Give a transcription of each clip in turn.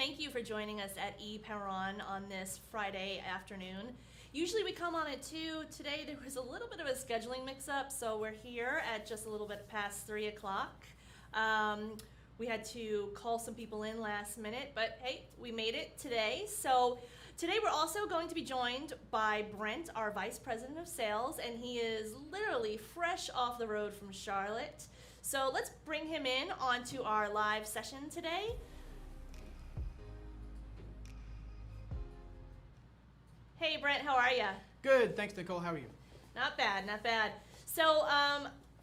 Thank you for joining us at ePeron on this Friday afternoon. Usually we come on at 2. Today there was a little bit of a scheduling mix-up, so we're here at just a little bit past 3 o'clock. We had to call some people in last minute, but hey, we made it today. So today we're also going to be joined by Brent, our Vice President of Sales, and he is literally fresh off the road from Charlotte. So let's bring him in onto our live session today. Hey Brent, how are you? Good, thanks Nicole, how are you? Not bad, not bad. So,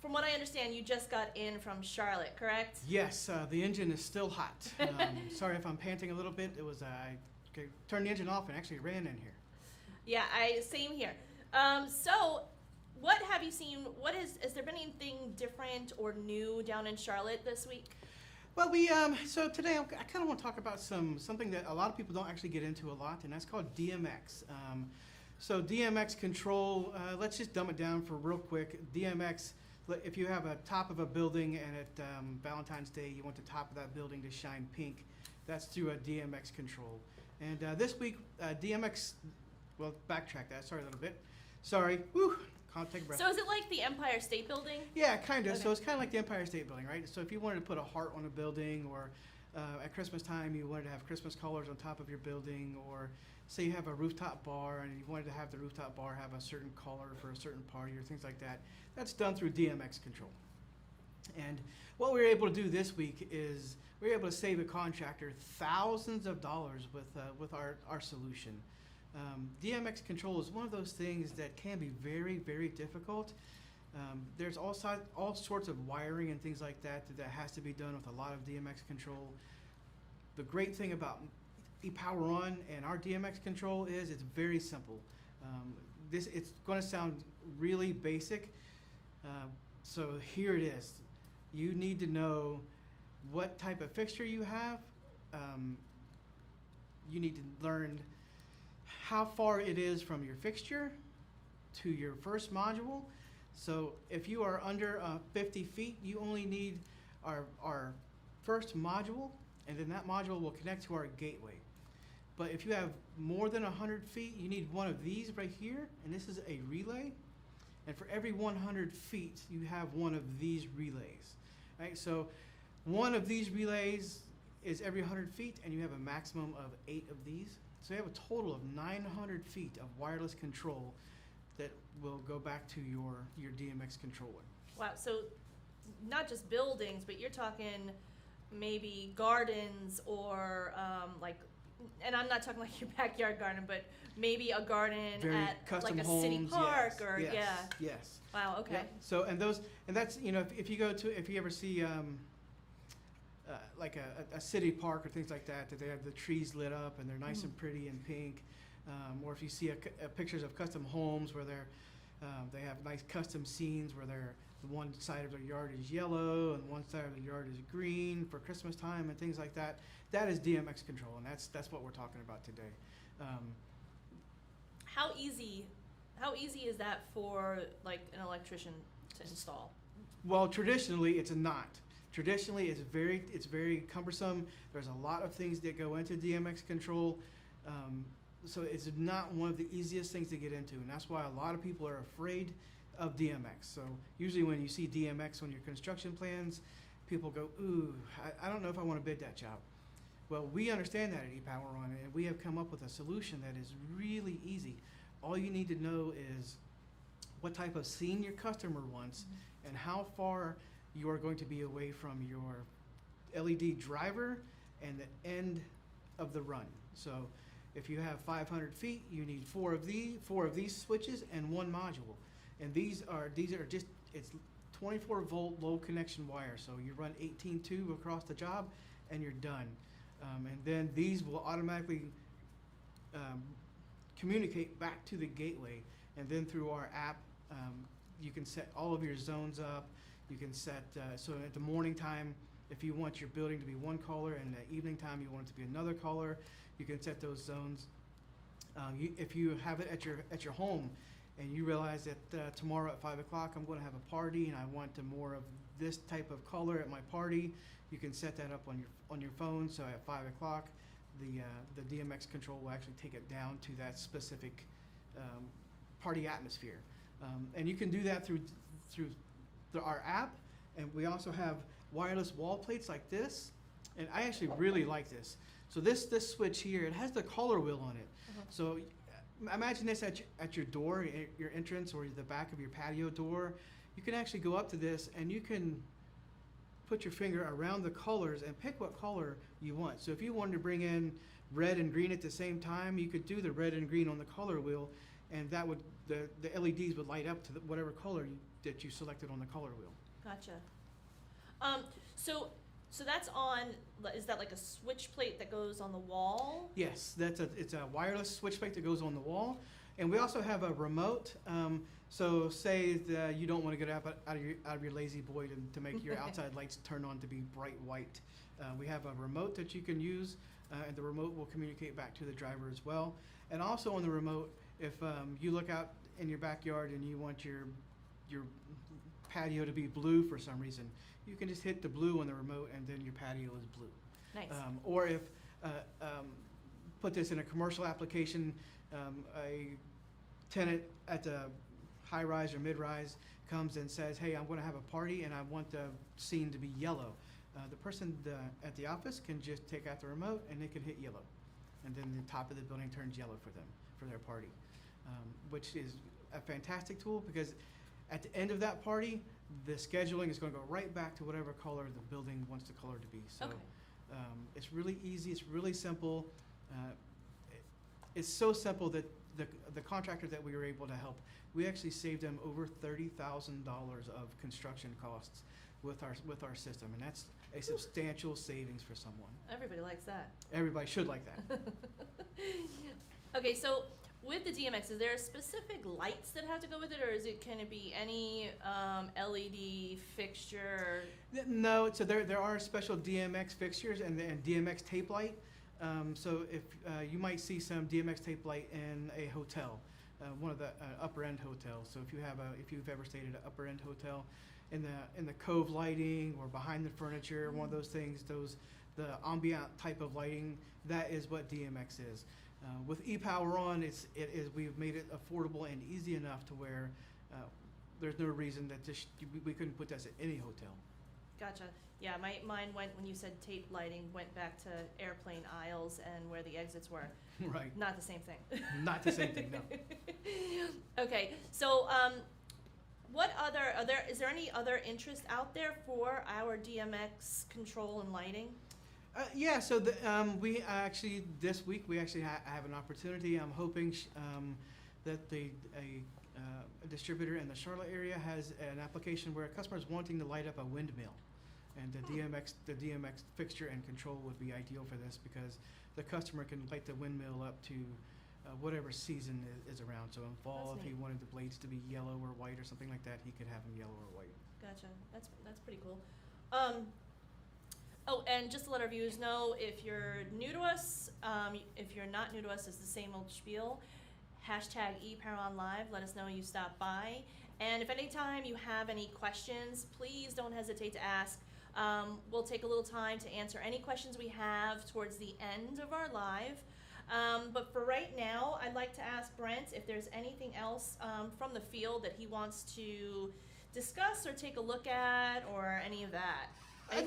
from what I understand, you just got in from Charlotte, correct? Yes, the engine is still hot. Sorry if I'm panting a little bit. It was, I turned the engine off and actually ran in here. Yeah, same here. So, what have you seen? Has there been anything different or new down in Charlotte this week? Well, so today I kind of want to talk about something that a lot of people don't actually get into a lot, and that's called DMX. So DMX control, let's just dumb it down for real quick. DMX, if you have a top of a building and at Valentine's Day you want the top of that building to shine pink, that's through a DMX control. And this week, DMX, well, backtrack that, sorry a little bit. Sorry, whew, can't take a breath. So is it like the Empire State Building? Yeah, kind of. Okay. So it's kind of like the Empire State Building, right? So if you wanted to put a heart on a building, or at Christmas time you wanted to have Christmas colors on top of your building, or say you have a rooftop bar and you wanted to have the rooftop bar have a certain color for a certain party or things like that, that's done through DMX control. And what we were able to do this week is we were able to save a contractor thousands of dollars with our solution. DMX control is one of those things that can be very, very difficult. There's all sorts of wiring and things like that has to be done with a lot of DMX control. The great thing about ePower On and our DMX control is it's very simple. It's going to sound really basic. So here it is. You need to know what type of fixture you have. You need to learn how far it is from your fixture to your first module. So if you are under 50 feet, you only need our first module, and then that module will connect to our gateway. But if you have more than 100 feet, you need one of these right here, and this is a relay. And for every 100 feet, you have one of these relays. Right? So one of these relays is every 100 feet, and you have a maximum of 8 of these. So you have a total of 900 feet of wireless control that will go back to your DMX controller. Wow, so not just buildings, but you're talking maybe gardens or and I'm not talking like your backyard garden, but maybe a garden Very at custom like a homes, city park, yes, or yes, yeah. Yes. Wow. Okay. Yeah. So and that's if you ever see like a city park or things like that they have the trees lit up and they're nice and pretty and pink, or if you see pictures of custom homes where they have nice custom scenes where one side of their yard is yellow and one side of the yard is green for Christmas time and things like that. That is DMX control, and that's what we're talking about today. How easy is that for like an electrician to install? Well, traditionally it's not. Traditionally, it's very cumbersome. There's a lot of things that go into DMX control, so it's not one of the easiest things to get into, and that's why a lot of people are afraid of DMX. So usually when you see DMX on your construction plans, people go, ooh, I don't know if I want to bid that job. Well, we understand that at ePower On, and we have come up with a solution that is really easy. All you need to know is what type of scene your customer wants and how far you are going to be away from your LED driver and the end of the run. So if you have 500 feet, you need four of these switches and one module. And these are just, it's 24 volt low connection wire. So you run 18 tube across the job and you're done. And then these will automatically communicate back to the gateway. And then through our app, you can set all of your zones up. You can set, so at the morning time, if you want your building to be one color and the evening time you want it to be another color, you can set those zones. If you have it at your home and you realize that tomorrow at 5 o'clock I'm going to have a party and I want more of this type of color at my party, you can set that up on your phone. So at 5 o'clock, the DMX control will actually take it down to that specific party atmosphere. And you can do that through our app, and we also have wireless wall plates like this. And I actually really like this. So this switch here, it has the color wheel on it. So imagine this at your door, your entrance, or the back of your patio door. You can actually go up to this, and you can put your finger around the colors and pick what color you want. So if you wanted to bring in red and green at the same time, you could do the red and green on the color wheel, and that would the LEDs would light up to whatever color that you selected on the color wheel. Gotcha. So that's on. Is that like a switch plate that goes on the wall? Yes, it's a wireless switch plate that goes on the wall, and we also have a remote. So say that you don't want to get up out of your lazy boy to make your outside lights turn on to be bright white. We have a remote that you can use, and the remote will communicate back to the driver as well. And also on the remote, if you look out in your backyard and you want your patio to be blue for some reason, you can just hit the blue on the remote, and then your patio is blue. Nice. Or if put this in a commercial application, a tenant at the high-rise or mid-rise comes and says, hey, I'm going to have a party and I want the scene to be yellow. The person at the office can just take out the remote and they can hit yellow. And then the top of the building turns yellow for them, for their party, which is a fantastic tool because at the end of that party, the scheduling is going to go right back to whatever color the building wants the color to be. So Okay. It's really easy. It's really simple. It's so simple that the contractor that we were able to help, we actually saved them over $30,000 of construction costs with our system, and that's a substantial savings for someone. Everybody likes that. Everybody should like that. Okay, so with the DMX, is there specific lights that have to go with it, or can it be any LED fixture? No, so there are special DMX fixtures and DMX tape light. So if you might see some DMX tape light in a hotel, one of the upper end hotels. So if you've ever stayed at an upper end hotel, in the cove lighting or behind the furniture, one of those things, the ambient type of lighting, that is what DMX is. With ePower On, we've made it affordable and easy enough to where there's no reason that we couldn't put this at any hotel. Gotcha. Yeah, mine went, when you said tape lighting, went back to airplane aisles and where the exits were. Right. Not the same thing. Not the same thing, no. Okay, so is there any other interest out there for our DMX control and lighting? Yeah, so we actually, this week, we actually have an opportunity. I'm hoping that a distributor in the Charlotte area has an application where a customer is wanting to light up a windmill. And the DMX fixture and control would be ideal for this because the customer can light the windmill up to whatever season is around. So in fall, That's if he neat. wanted the blades to be yellow or white or something like that, he could have them yellow or white. Gotcha. That's pretty cool. Oh, and just to let our viewers know, if you're new to us, if you're not new to us, it's the same old spiel. Hashtag ePowerOnLive. Let us know you stopped by. And if anytime you have any questions, please don't hesitate to ask. We'll take a little time to answer any questions we have towards the end of our live. But for right now, I'd like to ask Brent if there's anything else from the field that he wants to discuss or take a look at or any of that.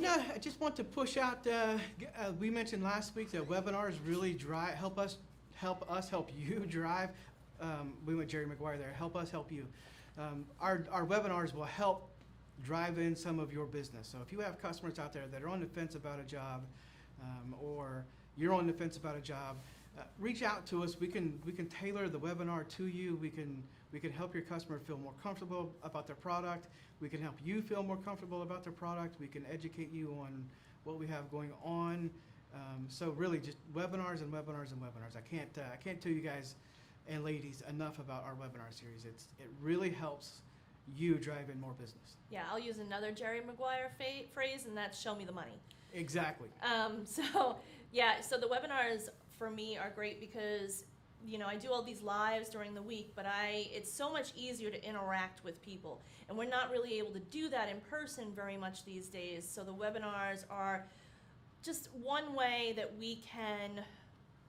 No, I just want to push out. We mentioned last week that webinars really help us help you drive. We went Jerry McGuire there. Help us help you. Our webinars will help drive in some of your business. So if you have customers out there that are on the fence about a job, or you're on the fence about a job, reach out to us. We can tailor the webinar to you. We can help your customer feel more comfortable about their product. We can help you feel more comfortable about their product. We can educate you on what we have going on. So really, just webinars and webinars and webinars. I can't tell you guys and ladies enough about our webinar series. It really helps you drive in more business. Yeah, I'll use another Jerry Maguire phrase, and that's show me the money. Exactly. So the webinars for me are great because, I do all these lives during the week, but it's so much easier to interact with people. And we're not really able to do that in person very much these days. So the webinars are just one way that we can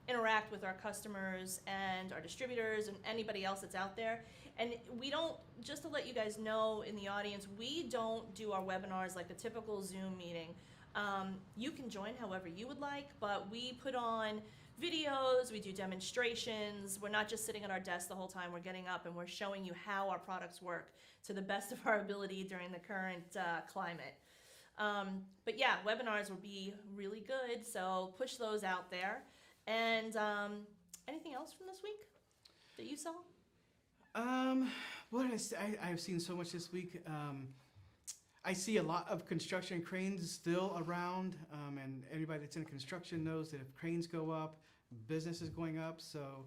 interact with our customers and our distributors and anybody else that's out there. And we don't, just to let you guys know in the audience, we don't do our webinars like a typical Zoom meeting. You can join however you would like, but we put on videos, we do demonstrations. We're not just sitting at our desk the whole time. We're getting up and we're showing you how our products work to the best of our ability during the current climate. But yeah, webinars will be really good, so push those out there. And anything else from this week that you saw? What did I say? I've seen so much this week. I see a lot of construction cranes still around, and anybody that's in construction knows that if cranes go up, business is going up. So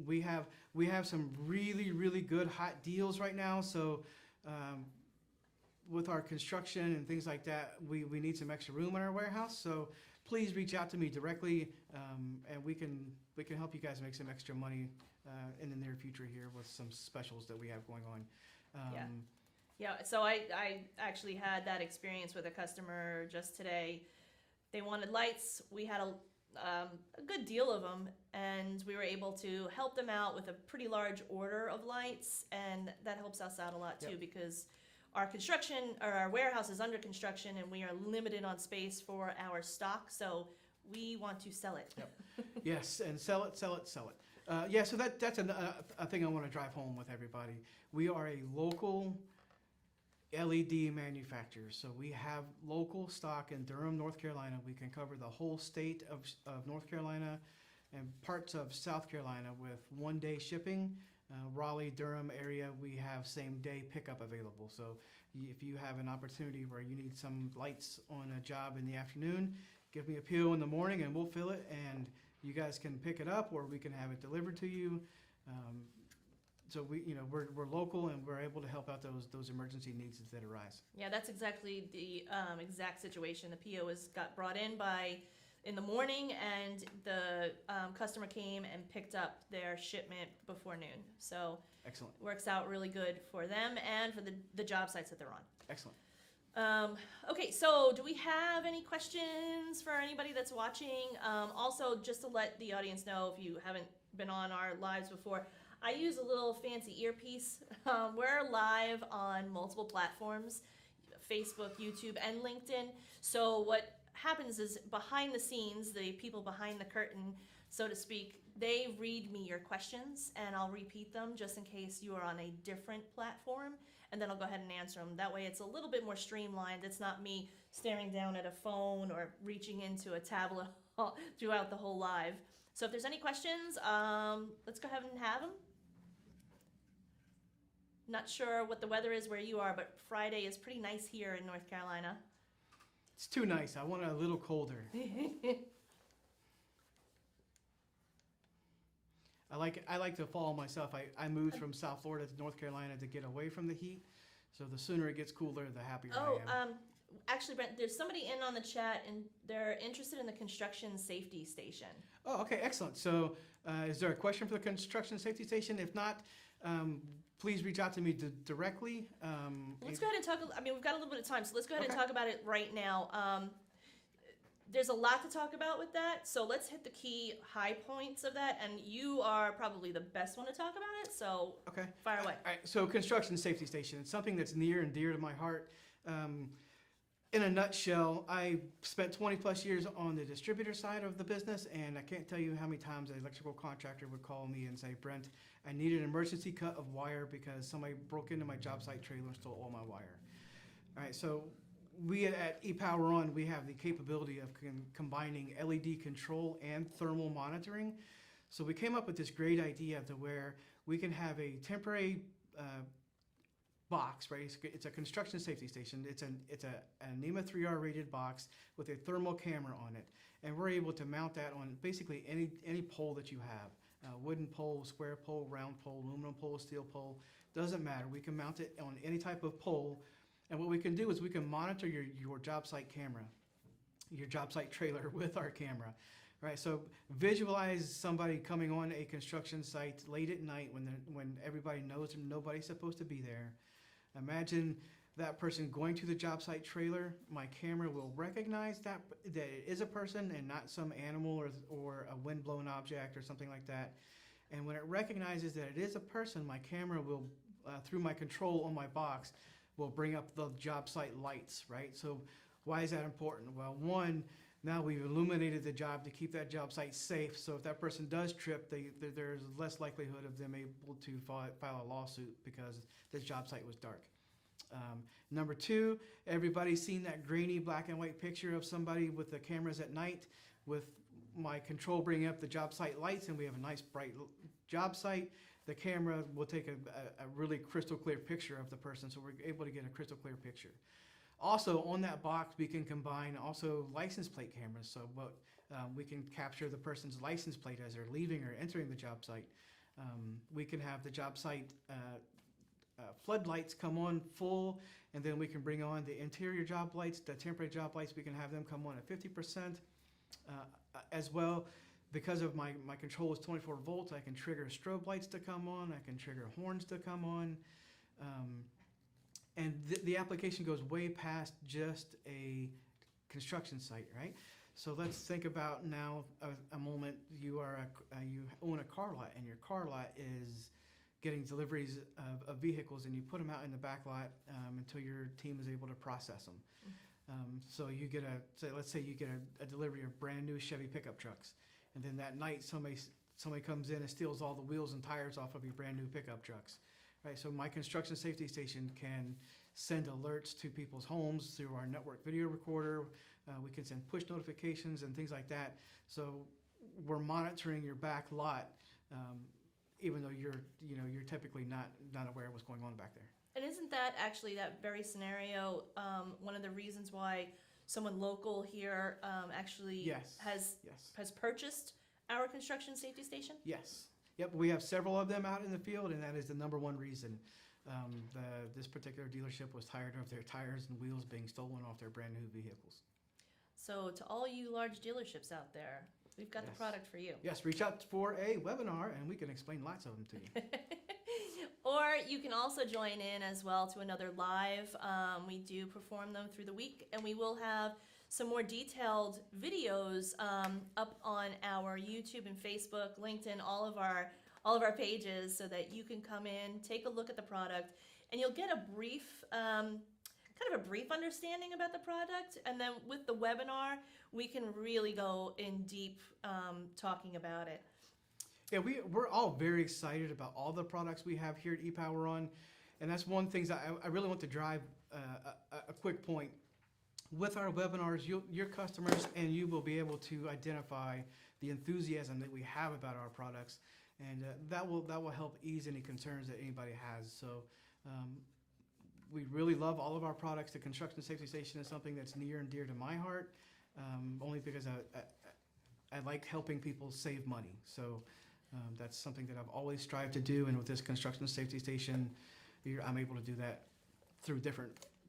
we have some really good hot deals right now. So with our construction and things like that, we need some extra room in our warehouse. So please reach out to me directly, and we can help you guys make some extra money in the near future here with some specials that we have going on. Yeah, so I actually had that experience with a customer just today. They wanted lights. We had a good deal of them, and we were able to help them out with a pretty large order of lights, and that helps us out a lot too, because our construction, or our warehouse is under construction, and we are limited on space for our stock, so we want to sell it. Yes, and sell it. Yeah, so that's a thing I want to drive home with everybody. We are a local LED manufacturer, so we have local stock in Durham, North Carolina. We can cover the whole state of North Carolina and parts of South Carolina with one-day shipping. Raleigh, Durham area, we have same-day pickup available. So if you have an opportunity where you need some lights on a job in the afternoon, give me a PO in the morning and we'll fill it, and you guys can pick it up or we can have it delivered to you. So we're local, and we're able to help out those emergency needs that arise. Yeah, that's exactly the exact situation. The PO got brought in the morning, and the customer came and picked up their shipment before noon. So excellent. Works out really good for them and for the job sites that they're on. Excellent. Okay, so do we have any questions for anybody that's watching? Also, just to let the audience know, if you haven't been on our lives before, I use a little fancy earpiece. We're live on multiple platforms, Facebook, YouTube, and LinkedIn. So what happens is, behind the scenes, the people behind the curtain, so to speak, they read me your questions, and I'll repeat them just in case you are on a different platform, and then I'll go ahead and answer them. That way it's a little bit more streamlined. It's not me staring down at a phone or reaching into a tablet throughout the whole live. So if there's any questions, let's go ahead and have them. Not sure what the weather is where you are, but Friday is pretty nice here in North Carolina. It's too nice. I want it a little colder. I like the fall myself. I moved from South Florida to North Carolina to get away from the heat. So the sooner it gets cooler, the happier I am. Actually, Brent, there's somebody in on the chat, and they're interested in the construction safety station. Oh, okay, excellent. So is there a question for the construction safety station? If not, please reach out to me directly. Let's go ahead and talk. I mean, we've got a little bit of time, so let's go ahead and talk about it right now. There's a lot to talk about with that, so let's hit the key high points of that, and you are probably the best one to talk about it, so fire away. All right, so construction safety station, it's something that's near and dear to my heart. In a nutshell, I spent 20 plus years on the distributor side of the business, and I can't tell you how many times an electrical contractor would call me and say, Brent, I need an emergency cut of wire because somebody broke into my job site trailer and stole all my wire. All right, so we at ePower we have the capability of combining LED control and thermal monitoring. So we came up with this great idea to where we can have a temporary box, right? It's a construction safety station. It's a NEMA 3R rated box with a thermal camera on it, and we're able to mount that on basically any pole that you have. Wooden pole, square pole, round pole, aluminum pole, steel pole, doesn't matter. We can mount it on any type of pole, and what we can do is we can monitor your job site camera, your job site trailer with our camera. Right, so visualize somebody coming on a construction site late at night when everybody knows nobody's supposed to be there. Imagine that person going to the job site trailer, my camera will recognize that it is a person and not some animal or a wind-blown object or something like that. And when it recognizes that it is a person, my camera will, through my control on my box, will bring up the job site lights, right? So why is that important? Well, one, now we've illuminated the job to keep that job site safe. So if that person does trip, there's less likelihood of them able to file a lawsuit because this job site was dark. Number two, everybody's seen that grainy black and white picture of somebody with the cameras at night with my control bringing up the job site lights, and we have a nice bright job site. The camera will take a really crystal clear picture of the person, so we're able to get a crystal clear picture. Also, on that box, we can combine also license plate cameras, so we can capture the person's license plate as they're leaving or entering the job site. We can have the job site floodlights come on full, and then we can bring on the interior job lights, the temporary job lights, we can have them come on at 50%. As well, because of my control is 24 volts, I can trigger strobe lights to come on, I can trigger horns to come on, and the application goes way past just a construction site, right? So let's think about now a moment you own a car lot, and your car lot is getting deliveries of vehicles, and you put them out in the back lot until your team is able to process them. So you get let's say you get a delivery of brand new Chevy pickup trucks, and then that night somebody comes in and steals all the wheels and tires off of your brand new pickup trucks, right? So my construction safety station can send alerts to people's homes through our network video recorder. We can send push notifications and things like that. So we're monitoring your back lot, even though you're typically not aware of what's going on back there. And isn't that actually, that very scenario, one of the reasons why someone local here actually Yes. has purchased our construction safety station? Yes. Yep, we have several of them out in the field, and that is the number one reason. This particular dealership was tired of their tires and wheels being stolen off their brand new vehicles. So to all you large dealerships out there, we've got the product for you. Yes, reach out for a webinar, and we can explain lots of them to you. Or you can also join in as well to another live. We do perform them through the week, and we will have some more detailed videos up on our YouTube and Facebook, LinkedIn, all of our pages, so that you can come in, take a look at the product, and you'll get a brief, kind of a brief understanding about the product. And then with the webinar, we can really go in deep talking about it. Yeah, we're all very excited about all the products we have here at ePowerOn, and that's one thing that I really want to drive a quick point. With our webinars, your customers and you will be able to identify the enthusiasm that we have about our products, and that will help ease any concerns that anybody has. So we really love all of our products. The construction safety station is something that's near and dear to my heart, only because I like helping people save money. So that's something that I've always strived to do, and with this construction safety station, I'm able to do that through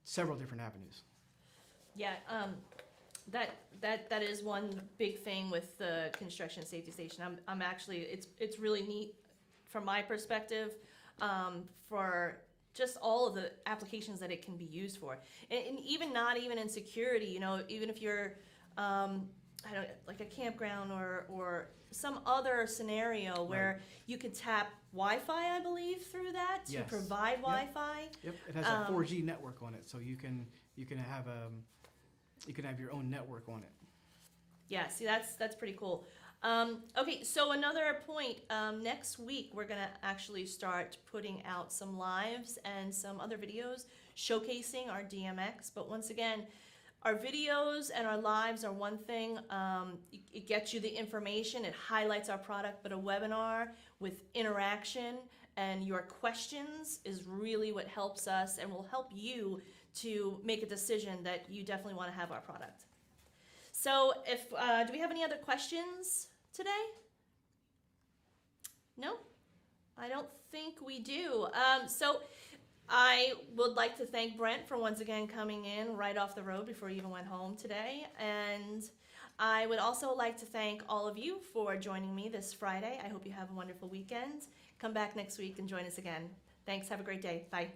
several different avenues. Yeah, that is one big thing with the construction safety station. I'm actually, it's really neat from my perspective, for just all of the applications that it can be used for, and even not even in security. Even if you're like a campground or some other scenario where you could tap Wi-Fi, I believe, through that to provide Wi-Fi. Yep, it has a 4G network on it, so you can have your own network on it. Yeah, see, that's pretty cool. Okay, so another point, next week we're gonna actually start putting out some lives and some other videos showcasing our DMX, but once again, our videos and our lives are one thing. It gets you the information, it highlights our product, but a webinar with interaction and your questions is really what helps us and will help you to make a decision that you definitely want to have our product. So do we have any other questions today? No? I don't think we do. So I would like to thank Brent for once again coming in right off the road before he even went home today. And I would also like to thank all of you for joining me this Friday. I hope you have a wonderful weekend. Come back next week and join us again. Thanks. Have a great day. Bye.